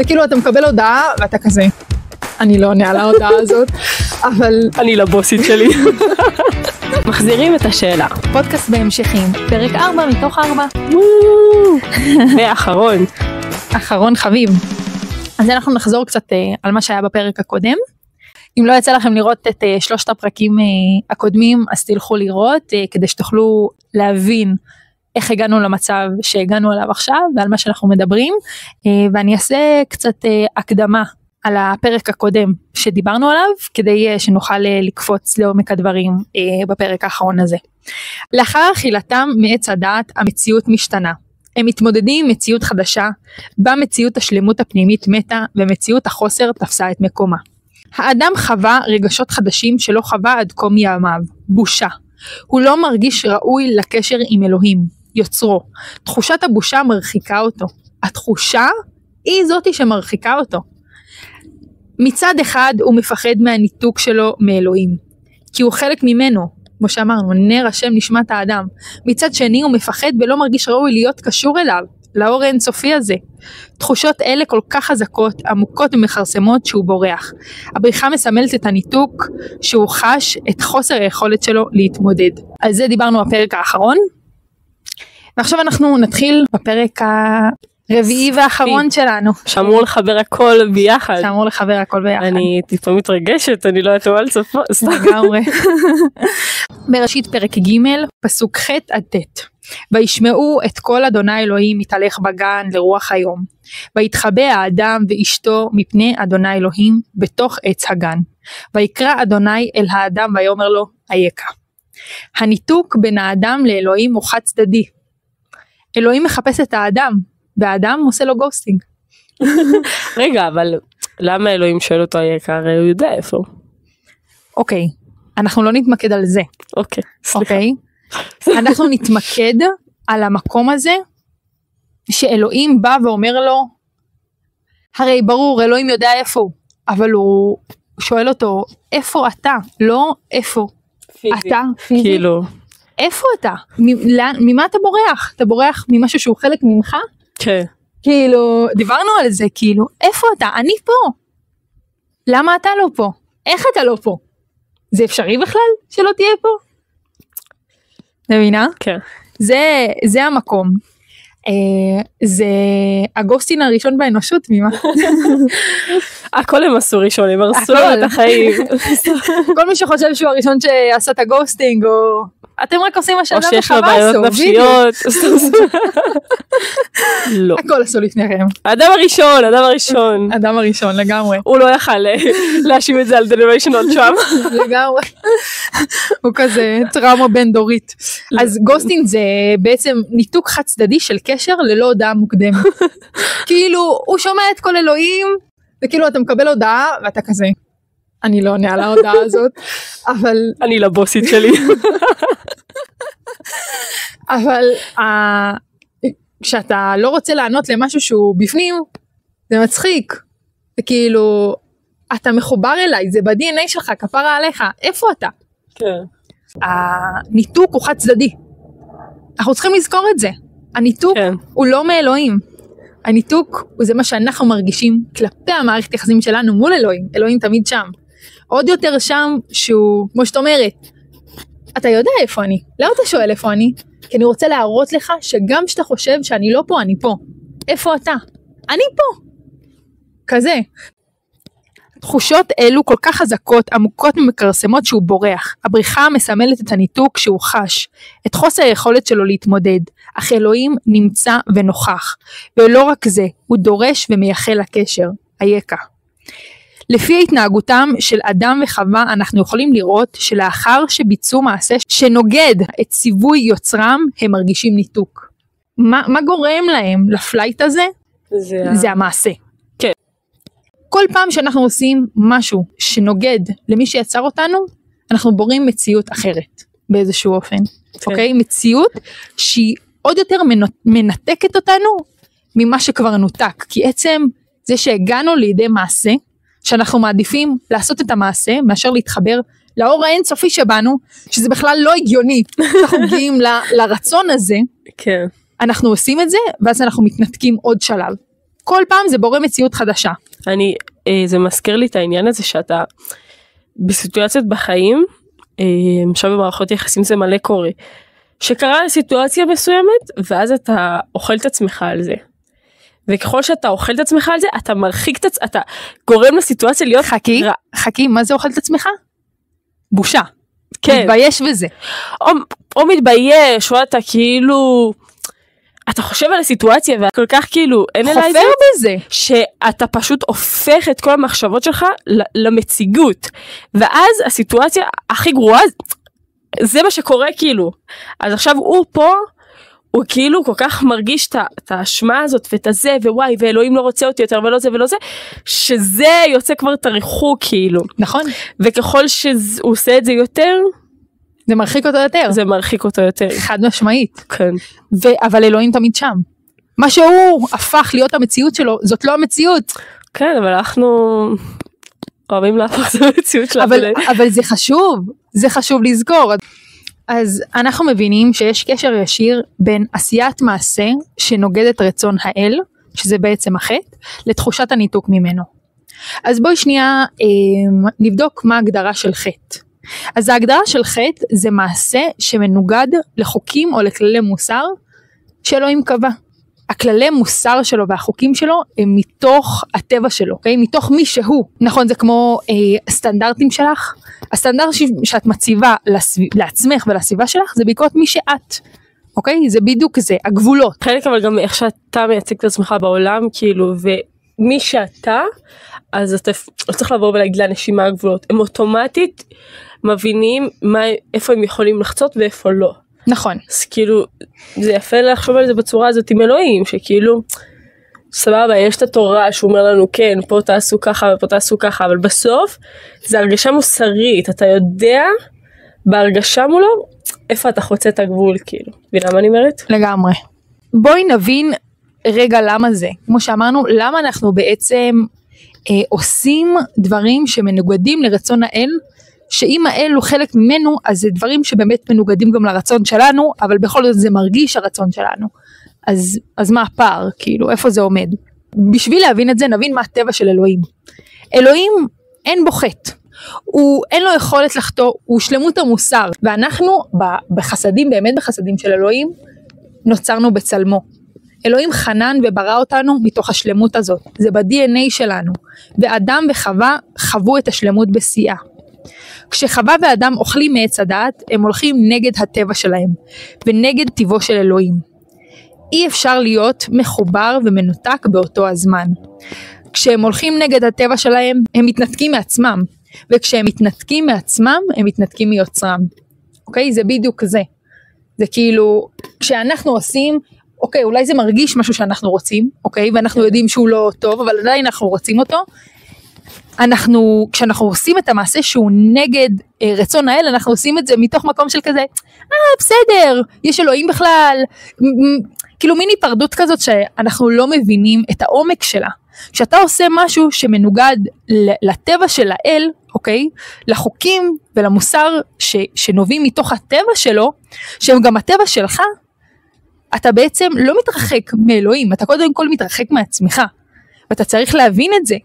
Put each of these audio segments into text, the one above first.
וכאילו אתה מקבל הודעה ואתה כזה, אני לא עונה על ההודעה הזאת, אבל אני לבוסית שלי. מחזירים את השאלה. פודקאסט בהמשכים, פרק 4 מתוך 4. ואחרון. אחרון חביב. אז אנחנו נחזור קצת על מה שהיה בפרק הקודם. אם לא יצא לכם לראות את 3 הפרקים הקודמים, אז תלכו לראות, כדי שתוכלו להבין איך הגענו למצב שהגענו אליו עכשיו, ועל מה שאנחנו מדברים, ואני אעשה קצת הקדמה על הפרק הקודם שדיברנו עליו, כדי שנוכל לקפוץ לעומק הדברים בפרק האחרון הזה. לאחר אכילתם מעץ הדעת, המציאות משתנה. הם מתמודדים עם מציאות חדשה, בה מציאות השלמות הפנימית מתה, ומציאות החוסר תפסה את מקומה. האדם חווה רגשות חדשים שלא חווה עד כה מימיו, בושה. הוא לא מרגיש ראוי לקשר עם אלוהים, יוצרו. תחושת הבושה מרחיקה אותו. התחושה היא זאתי שמרחיקה אותו. מצד אחד הוא מפחד מהניתוק שלו מאלוהים, כי הוא חלק ממנו, כמו שאמרנו, נר השם נשמת האדם. מצד שני הוא מפחד ולא מרגיש ראוי להיות קשור אליו, לאור האינסופי הזה. תחושות אלה כל כך חזקות, עמוקות ומחרסמות שהוא בורח. הבריחה מסמלת את הניתוק שהוא חש, את חוסר היכולת שלו להתמודד. על זה דיברנו בפרק האחרון. ועכשיו אנחנו נתחיל בפרק הרביעי והאחרון שלנו. שאמור לחבר הכל ביחד. שאמור לחבר הכל ביחד. אני טיפה מתרגשת, אני לא יודעת על צפו. לגמרי. בראשית פרק ג' פסוק ח' עד ט'. וישמעו את קול אדוני אלוהים מתהלך בגן לרוח היום. ויתחבא האדם ואשתו מפני אדוני אלוהים בתוך עץ הגן. ויקרא אדוני אל האדם ויאמר לו אייכה. הניתוק בין האדם לאלוהים הוא חד צדדי. אלוהים מחפש את האדם, והאדם עושה לו גוסטינג. רגע, אבל למה אלוהים שואל אותו אייכה? הרי הוא יודע איפה. אוקיי, אנחנו לא נתמקד על זה. אוקיי, סליחה. אוקיי? אנחנו נתמקד על המקום הזה, שאלוהים בא ואומר לו, הרי ברור, אלוהים יודע איפה הוא, אבל הוא שואל אותו, איפה אתה? לא איפה פיזי. אתה, פיזי. כאילו. איפה אתה? ממה אתה בורח? אתה בורח ממשהו שהוא חלק ממך? כן. כאילו, דיברנו על זה, כאילו, איפה אתה? אני פה. למה אתה לא פה? איך אתה לא פה? זה אפשרי בכלל שלא תהיה פה? מבינה? כן. זה המקום. זה הגוסטין הראשון באנושות, ממה? הכל הם עשו ראשון, הם הרסו את החיים. כל מי שחושב שהוא הראשון שעשה את הגוסטינג, או אתם רק עושים מה שאדם או שיש לו בעיות נפשיות. לא. הכל עשו לפניכם. האדם הראשון. אדם הראשון, לגמרי. הוא לא יכל להשיב את זה על generational trauma. לגמרי. הוא כזה טראומה בין דורית. אז גוסטינג זה בעצם ניתוק חד צדדי של קשר ללא הודעה מוקדמת. כאילו, הוא שומע את כל אלוהים, וכאילו אתה מקבל הודעה, ואתה כזה, אני לא עונה על ההודעה הזאת, אבל אני לבוסית שלי. אבל כשאתה לא רוצה לענות למשהו שהוא בפנים, זה מצחיק. וכאילו, אתה מחובר אליי, זה ב-DNA שלך, כפרה עליך, איפה אתה? כן. הניתוק הוא חד צדדי. אנחנו צריכים לזכור את זה. הניתוק כן. הוא לא מאלוהים. הניתוק הוא זה מה שאנחנו מרגישים כלפי המערכת יחסים שלנו מול אלוהים. אלוהים תמיד שם. עוד יותר שם שהוא, כמו שאת אומרת, אתה יודע איפה אני. למה אתה שואל איפה אני? כי אני רוצה להראות לך שגם שאתה חושב שאני לא פה, אני פה. איפה אתה? אני פה. כזה. תחושות אלו כל כך חזקות, עמוקות ומקרסמות שהוא בורח. הבריחה מסמלת את הניתוק שהוא חש, את חוסר היכולת שלו להתמודד, אך אלוהים נמצא ונוכח. ולא רק זה, הוא דורש ומייחל לקשר, אייכה. לפי התנהגותם של אדם וחווה אנחנו יכולים לראות שלאחר שביצעו מעשה שנוגד את ציווי יוצרם, הם מרגישים ניתוק. מה גורם להם לפלייט הזה? זה המעשה. כן. כל פעם שאנחנו עושים משהו שנוגד למי שיצר אותנו, אנחנו בורים מציאות אחרת באיזשהו אופן. כן. אוקיי? מציאות שהיא עוד יותר מנתקת אותנו ממה שכבר נותק. כי עצם זה שהגענו לידי מעשה, שאנחנו מעדיפים לעשות את המעשה, מאשר להתחבר לאור האינסופי שבנו, שזה בכלל לא הגיוני. אנחנו מגיעים לרצון הזה, כן. אנחנו עושים את זה, ואז אנחנו מתנתקים עוד שלב. כל פעם זה בורא מציאות חדשה. זה מזכיר לי את העניין הזה שאתה בסיטואציות בחיים, עכשיו במערכות יחסים זה מלא קורה, שקרה לסיטואציה מסוימת, ואז אתה אוכל את עצמך על זה. וככל שאתה אוכל את עצמך על זה, אתה מרחיק אתה גורם לסיטואציה להיות חכי, מה זה אוכל את עצמך? בושה. כן. מתבייש בזה. או מתבייש, או אתה כאילו, אתה חושב על הסיטואציה, וכל כך כאילו, אין אליי חופר בזה. שאתה פשוט הופך את כל המחשבות שלך למציגות. ואז הסיטואציה הכי גרועה, זה מה שקורה כאילו. אז עכשיו הוא פה, הוא כאילו כל כך מרגיש את האשמה הזאת ואת הזה ווואי ואלוהים לא רוצה אותי יותר ולא זה ולא זה, שזה יוצא כבר את הריחוק כאילו. נכון. וככל שהוא עושה את זה יותר, זה מרחיק אותו יותר. זה מרחיק אותו יותר. חד משמעית. כן. אבל אלוהים תמיד שם. מה שהוא הפך להיות המציאות שלו, זאת לא המציאות. כן, אבל אנחנו אוהבים להפוך את המציאות שלה. אבל זה חשוב לזכור. אז אנחנו מבינים שיש קשר ישיר בין עשיית מעשה שנוגד את רצון האל, שזה בעצם החטא, לתחושת הניתוק ממנו. אז בואי שנייה נבדוק מה ההגדרה של חטא. אז ההגדרה של חטא זה מעשה שמנוגד לחוקים או לכללי מוסר שאלוהים קבע. הכללי מוסר שלו והחוקים שלו הם מתוך הטבע שלו, אוקיי? מתוך מי שהוא. נכון, זה כמו סטנדרטים שלך. הסטנדרט שאת מציבה לעצמך ולסביבה שלך זה בעקבות מי שאת. אוקיי? זה בדיוק זה, הגבולות. חלק אבל גם איך שאתה מייצג את עצמך בעולם, כאילו, ומי שאתה, אז אתה צריך לבוא ולהגיד לאנשים מה הגבולות. הם אוטומטית מבינים איפה הם יכולים לחצות ואיפה לא. נכון. אז כאילו, זה יפה לחשוב על זה בצורה הזאת עם אלוהים, שכאילו, סבבה, יש את התורה שאומר לנו, כן, פה תעשו ככה ופה תעשו ככה, אבל בסוף, זה הרגשה מוסרית, אתה יודע, בהרגשה מולו, איפה אתה חוצה את הגבול, כאילו. ולמה אני אומרת? לגמרי. בואי נבין רגע למה זה. כמו שאמרנו, למה אנחנו בעצם עושים דברים שמנוגדים לרצון האל, שאם האל הוא חלק ממנו, אז זה דברים שבאמת מנוגדים גם לרצון שלנו, אבל בכל זאת זה מרגיש הרצון שלנו. אז מה הפער? כאילו, איפה זה עומד? בשביל להבין את זה, נבין מה הטבע של אלוהים. אלוהים אין בו חטא. אין לו יכולת לחטוא, הוא שלמות המוסר. ואנחנו בחסדים, באמת בחסדים של אלוהים, נוצרנו בצלמו. אלוהים חנן וברא אותנו מתוך השלמות הזאת. זה ב-DNA שלנו. ואדם וחווה חוו את השלמות בשיאה. כשחווה ואדם אוכלים מעץ הדעת, הם הולכים נגד הטבע שלהם, ונגד טבעו של אלוהים. אי אפשר להיות מחובר ומנותק באותו הזמן. כשהם הולכים נגד הטבע שלהם, הם מתנתקים מעצמם, וכשהם מתנתקים מעצמם, הם מתנתקים מיוצרם. אוקיי? זה בדיוק זה. זה כאילו, כשאנחנו עושים, אוקיי, אולי זה מרגיש משהו שאנחנו רוצים, אוקיי? ואנחנו יודעים שהוא לא טוב, אבל עדיין אנחנו רוצים אותו. כשאנחנו עושים את המעשה שהוא נגד רצון האל, אנחנו עושים את זה מתוך מקום של כזה, בסדר, יש אלוהים בכלל, כאילו מיני פרדות כזאת שאנחנו לא מבינים את העומק שלה. כשאתה עושה משהו שמנוגד לטבע של האל, אוקיי? לחוקים ולמוסר שנובעים מתוך הטבע שלו, שהם גם הטבע שלך, אתה בעצם לא מתרחק מאלוהים, אתה קודם כל מתרחק מעצמך, ואתה צריך להבין את זה.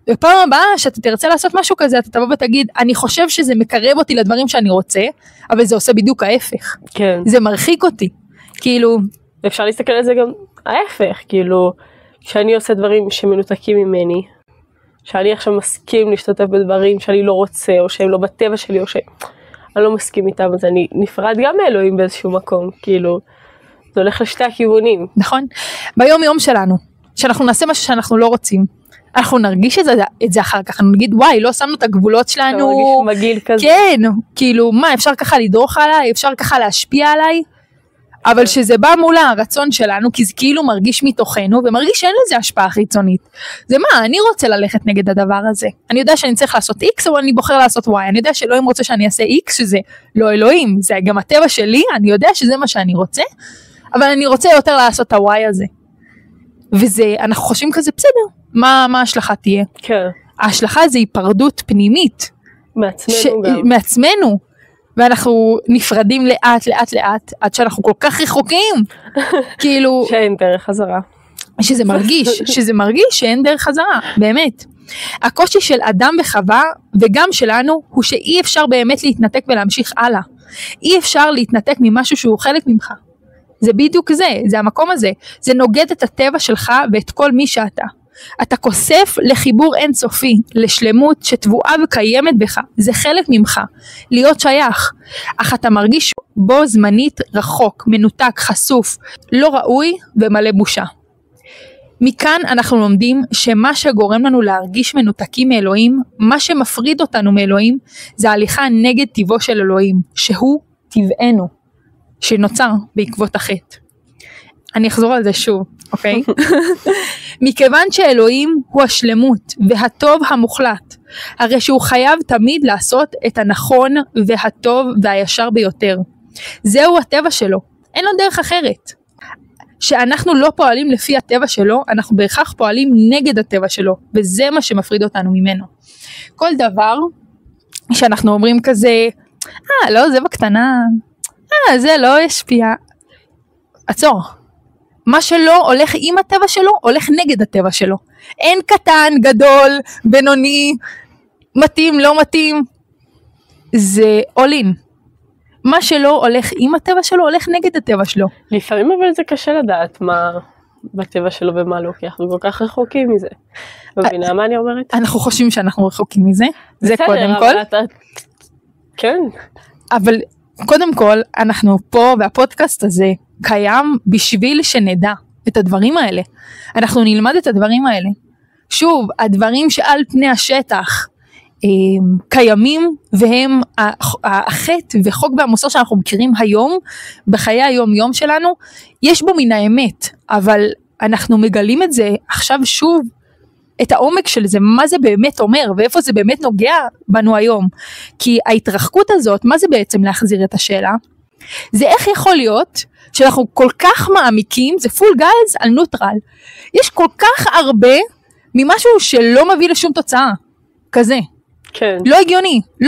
בפעם הבאה שאתה תרצה לעשות משהו כזה, אתה תבוא ותגיד, אני חושב שזה מקרב אותי לדברים שאני רוצה, אבל זה עושה בדיוק ההפך. כן. זה מרחיק אותי. כאילו, אפשר להסתכל על זה גם ההפך, כאילו, כשאני עושה דברים שמנותקים ממני, שאני עכשיו מסכים להשתתף בדברים שאני לא רוצה, או שהם לא בטבע שלי, או שאני לא מסכים איתם, אז אני נפרד גם מאלוהים באיזשהו מקום, כאילו, זה הולך לשתי הכיוונים. נכון. ביום יום שלנו, שאנחנו נעשה משהו שאנחנו לא רוצים, אנחנו נרגיש את זה אחר כך, אנחנו נגיד, וואי, לא שמנו את הגבולות שלנו. מרגיש מגעיל כזה. כן, כאילו, מה, אפשר ככה לדרוך עליי, אפשר ככה להשפיע עליי, אבל שזה בא מול הרצון שלנו, כי זה כאילו מרגיש מתוכנו, ומרגיש שאין לזה השפעה חיצונית. זה מה, אני רוצה ללכת נגד הדבר הזה. אני יודע שאני צריך לעשות X, או אני בוחר לעשות Y. אני יודע שאלוהים רוצה שאני אעשה X, שזה לא אלוהים, זה גם הטבע שלי, אני יודע שזה מה שאני רוצה, אבל אני רוצה יותר לעשות את ה-Y הזה. וזה, אנחנו חושבים כזה, בסדר, מה ההשלכה תהיה? כן. ההשלכה זה היפרדות פנימית. מעצמנו גם. מעצמנו. ואנחנו נפרדים לאט, עד שאנחנו כל כך רחוקים. כאילו. שאין דרך חזרה. שזה מרגיש שאין דרך חזרה, באמת. הקושי של אדם וחווה וגם שלנו הוא שאי אפשר באמת להתנתק ולהמשיך הלאה. אי אפשר להתנתק ממשהו שהוא חלק ממך. זה בדיוק זה המקום הזה. זה נוגד את הטבע שלך ואת כל מי שאתה. אתה כוסף לחיבור אינסופי, לשלמות שטבועה וקיימת בך. זה חלק ממך, להיות שייך. אך אתה מרגיש בו זמנית רחוק, מנותק, חשוף, לא ראוי ומלא בושה. מכאן אנחנו לומדים שמה שגורם לנו להרגיש מנותקים מאלוהים, מה שמפריד אותנו מאלוהים, זה ההליכה נגד טבעו של אלוהים, שהוא טבענו, שנוצר בעקבות החטא. אני אחזור על זה שוב, אוקיי? מכיוון שאלוהים הוא השלמות והטוב המוחלט, הרי שהוא חייב תמיד לעשות את הנכון והטוב והישר ביותר. זהו הטבע שלו, אין לו דרך אחרת. שאנחנו לא פועלים לפי הטבע שלו, אנחנו בהכרח פועלים נגד הטבע שלו, וזה מה שמפריד אותנו ממנו. כל דבר שאנחנו אומרים כזה, לא, זה בקטנה, זה לא ישפיע. עצור. מה שלא הולך עם הטבע שלו, הולך נגד הטבע שלו. אין קטן, גדול, בינוני, מתאים, לא מתאים. זה all in. מה שלא הולך עם הטבע שלו, הולך נגד הטבע שלו. לפעמים אבל זה קשה לדעת מה בטבע שלו ומה לא, כי אנחנו כל כך רחוקים מזה. מבינה מה אני אומרת? אנחנו חושבים שאנחנו רחוקים מזה, זה קודם כל. כן. אבל קודם כל, אנחנו פה והפודקאסט הזה קיים בשביל שנדע את הדברים האלה. אנחנו נלמד את הדברים האלה. שוב, הדברים שעל פני השטח קיימים, והם החטא וחוק והמוסר שאנחנו מכירים היום, בחיי היום יום שלנו, יש בו מן האמת, אבל אנחנו מגלים את זה עכשיו שוב, את העומק של זה, מה זה באמת אומר, ואיפה זה באמת נוגע בנו היום. כי ההתרחקות הזאת, מה זה בעצם להחזיר את השאלה? זה איך יכול להיות שאנחנו כל כך מעמיקים, זה פול גז על נוטרל. יש כל כך הרבה ממשהו שלא מביא לשום תוצאה, כזה. כן. לא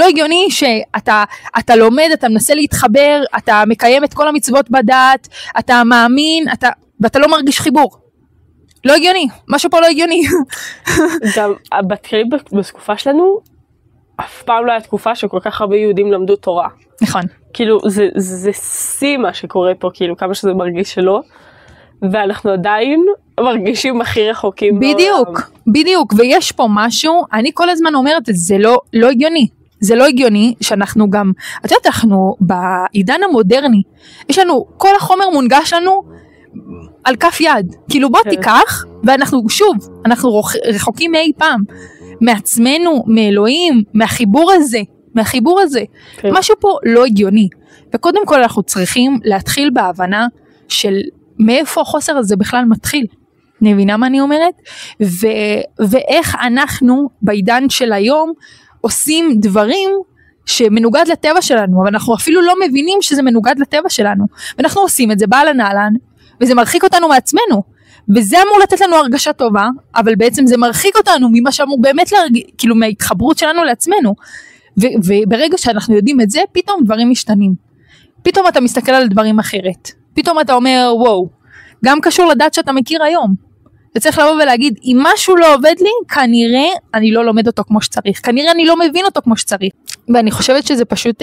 הגיוני שאתה לומד, אתה מנסה להתחבר, אתה מקיים את כל המצוות בדעת, אתה מאמין, ואתה לא מרגיש חיבור. לא הגיוני, משהו פה לא הגיוני. גם בתחילים בתקופה שלנו, אף פעם לא הייתה תקופה שכל כך הרבה יהודים למדו תורה. נכון. כאילו זה שיא מה שקורה פה, כאילו כמה שזה מרגיש שלא, ואנחנו עדיין מרגישים הכי רחוקים. בדיוק, ויש פה משהו, אני כל הזמן אומרת, זה לא הגיוני. זה לא הגיוני שאנחנו גם, את יודעת, אנחנו בעידן המודרני, יש לנו, כל החומר מונגש לנו על כף יד. כאילו בוא תיקח, ואנחנו שוב, אנחנו רחוקים מאי פעם, מעצמנו, מאלוהים, מהחיבור הזה. משהו פה לא הגיוני. וקודם כל אנחנו צריכים להתחיל בהבנה של מאיפה החוסר הזה בכלל מתחיל. אני מבינה מה אני אומרת? ואיך אנחנו בעידן של היום עושים דברים שמנוגד לטבע שלנו, אבל אנחנו אפילו לא מבינים שזה מנוגד לטבע שלנו. ואנחנו עושים את זה בעל הנעלן, וזה מרחיק אותנו מעצמנו. וזה אמור לתת לנו הרגשה טובה, אבל בעצם זה מרחיק אותנו ממה שאמור באמת כאילו מההתחברות שלנו לעצמנו. וברגע שאנחנו יודעים את זה, פתאום דברים משתנים. פתאום אתה מסתכל על דברים אחרת. פתאום אתה אומר, וואו, גם קשור לדעת שאתה מכיר היום. אתה צריך לבוא ולהגיד, אם משהו לא עובד לי, כנראה אני לא לומד אותו כמו שצריך. כנראה אני לא מבין אותו כמו שצריך. ואני חושבת שזה פשוט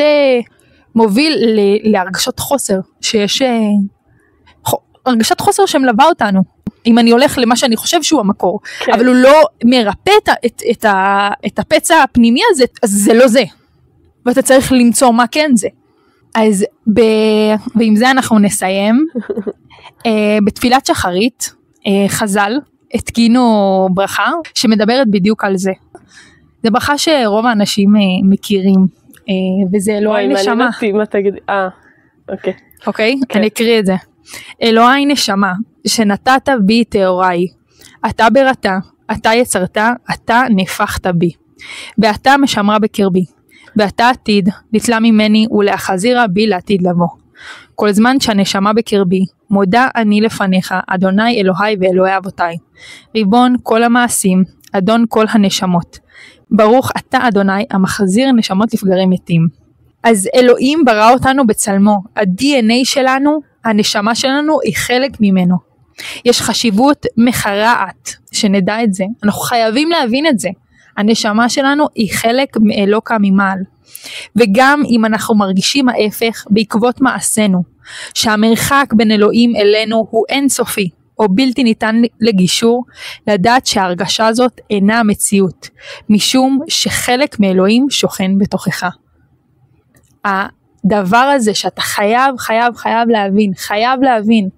מוביל להרגשות חוסר, שיש הרגשת חוסר שמלווה אותנו. אם אני הולך למה שאני חושב שהוא המקור, כן. אבל הוא לא מרפא את הפצע הפנימי הזה, אז זה לא זה. ואתה צריך למצוא מה כן זה. אז ועם זה אנחנו נסיים. בתפילת שחרית, חז"ל התקינו ברכה שמדברת בדיוק על זה. זה ברכה שרוב האנשים מכירים, וזה אלוהי נשמה. מעניין אותי מה תגיד, אוקיי. אוקיי, אני אקריא את זה. אלוהי נשמה, שנתת בי תאוריי, אתה בראתה, אתה יצרת, אתה נפחת בי, ואתה משמרה בקרבי, ואתה עתיד נתלה ממני ולהחזירה בי לעתיד לבוא. כל זמן שהנשמה בקרבי, מודה אני לפניך, אדוני אלוהי ואלוהי אבותיי, ריבון כל המעשים, אדון כל הנשמות. ברוך אתה אדוני המחזיר נשמות לפגרי מתים. אז אלוהים ברא אותנו בצלמו, ה-DNA שלנו, הנשמה שלנו היא חלק ממנו. יש חשיבות מכרעת שנדע את זה, אנחנו חייבים להבין את זה. הנשמה שלנו היא חלק מאלוקה ממעל. וגם אם אנחנו מרגישים ההפך בעקבות מעשינו, שהמרחק בין אלוהים אלינו הוא אינסופי, או בלתי ניתן לגישור, לדעת שההרגשה הזאת אינה המציאות, משום שחלק מאלוהים שוכן בתוכך. הדבר הזה שאתה חייב להבין,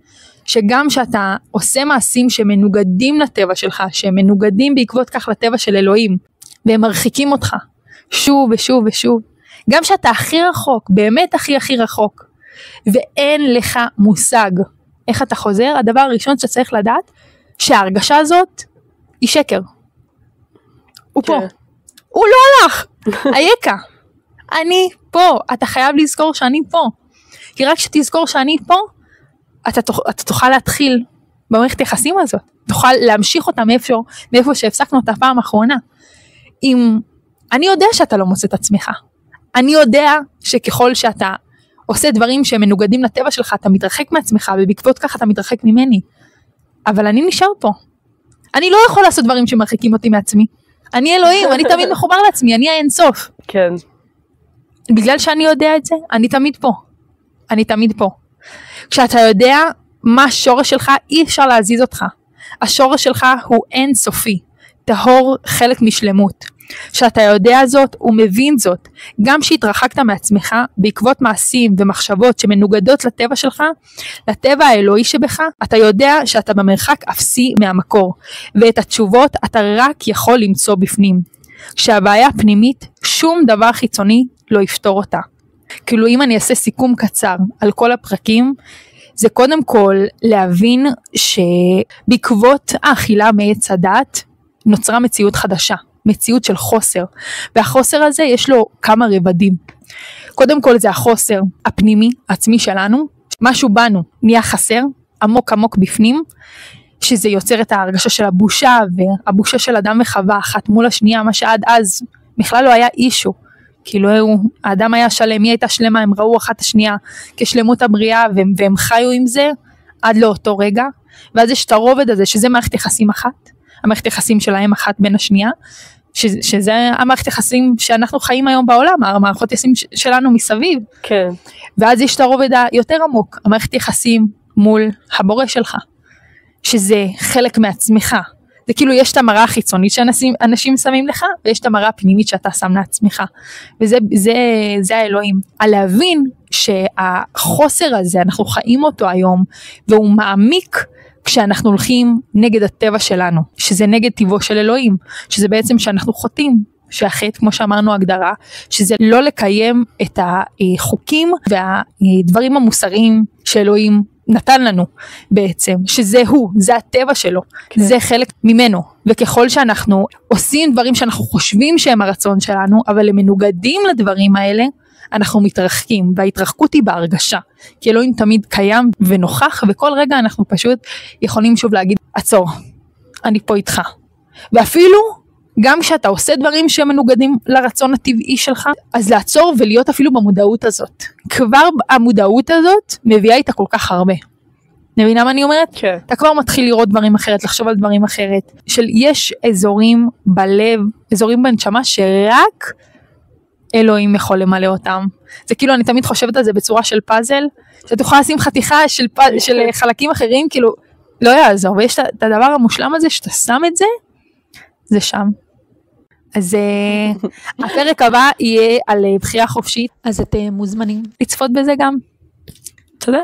שגם שאתה עושה מעשים שמנוגדים לטבע שלך, שמנוגדים בעקבות כך לטבע של אלוהים, והם מרחיקים אותך, שוב ושוב ושוב, גם שאתה הכי רחוק, באמת הכי רחוק, ואין לך מושג איך אתה חוזר, הדבר הראשון שאתה צריך לדעת, שההרגשה הזאת היא שקר. הוא פה. הוא לא הלך. היקה. אני פה. אתה חייב לזכור שאני פה. כי רק שתזכור שאני פה, אתה תוכל להתחיל במערכת יחסים הזאת. תוכל להמשיך אותה מאיפה שהפסקנו אותה פעם האחרונה. אם אני יודע שאתה לא מוצא את עצמך. אני יודע שככל שאתה עושה דברים שהם מנוגדים לטבע שלך, אתה מתרחק מעצמך, ובעקבות כך אתה מתרחק ממני. אבל אני נשאר פה. אני לא יכול לעשות דברים שמרחיקים אותי מעצמי. אני אלוהים, אני תמיד מחובר לעצמי, אני האינסוף. כן. בגלל שאני יודע את זה, אני תמיד פה. אני תמיד פה. כשאתה יודע מה השורש שלך, אי אפשר להזיז אותך. השורש שלך הוא אינסופי, טהור, חלק משלמות. שאתה יודע זאת ומבין זאת, גם שהתרחקת מעצמך בעקבות מעשים ומחשבות שמנוגדות לטבע שלך, לטבע האלוהי שבך, אתה יודע שאתה במרחק אפסי מהמקור, ואת התשובות אתה רק יכול למצוא בפנים. שהבעיה פנימית, שום דבר חיצוני לא יפתור אותה. כאילו אם אני אעשה סיכום קצר על כל הפרקים, זה קודם כל להבין שבעקבות האכילה מעץ הדת, נוצרה מציאות חדשה. מציאות של חוסר, והחוסר הזה יש לו כמה רבדים. קודם כל זה החוסר הפנימי, עצמי שלנו, משהו בנו נהיה חסר, עמוק עמוק בפנים, שזה יוצר את ההרגשה של הבושה, והבושה של אדם וחווה אחת מול השנייה, מה שעד אז בכלל לא היה אישו, כאילו האדם היה שלם, היא הייתה שלמה, הם ראו אחת השנייה כשלמות הבריאה, והם חיו עם זה עד לאותו רגע, ואז יש את הרובד הזה, שזה מערכת יחסים אחת, המערכת יחסים שלהם אחת בין השנייה, שזה המערכת יחסים שאנחנו חיים היום בעולם, המערכות יחסים שלנו מסביב. כן. ואז יש את הרובד היותר עמוק, המערכת יחסים מול הבורא שלך, שזה חלק מעצמך. זה כאילו יש את המראה החיצונית שאנשים שמים לך, ויש את המראה הפנימית שאתה שם לעצמך. וזה האלוהים. על להבין שהחוסר הזה, אנחנו חיים אותו היום, והוא מעמיק, כשאנחנו הולכים נגד הטבע שלנו, שזה נגד טבעו של אלוהים, שזה בעצם שאנחנו חוטאים, שהחטא, כמו שאמרנו הגדרה, שזה לא לקיים את החוקים והדברים המוסריים שאלוהים נתן לנו בעצם, שזה הוא, זה הטבע שלו, כן. זה חלק ממנו, וככל שאנחנו עושים דברים שאנחנו חושבים שהם הרצון שלנו, אבל הם מנוגדים לדברים האלה, אנחנו מתרחקים, וההתרחקות היא בהרגשה, כי אלוהים תמיד קיים ונוכח, וכל רגע אנחנו פשוט יכולים שוב להגיד, עצור, אני פה איתך. ואפילו, גם כשאתה עושה דברים שמנוגדים לרצון הטבעי שלך, אז לעצור ולהיות אפילו במודעות הזאת. כבר המודעות הזאת מביאה איתה כל כך הרבה. מבינה מה אני אומרת? כן. אתה כבר מתחיל לראות דברים אחרת, לחשוב על דברים אחרת, יש אזורים בלב, אזורים בנשמה שרק אלוהים יכול למלא אותם. זה כאילו אני תמיד חושבת על זה בצורה של פאזל, שאתה יכול לשים חתיכה של חלקים אחרים, כאילו לא יעזור, ויש את הדבר המושלם הזה, שאתה שם את זה, זה שם. אז הפרק הבא יהיה על בחירה חופשית, אז אתם מוזמנים לצפות בזה גם. תודה.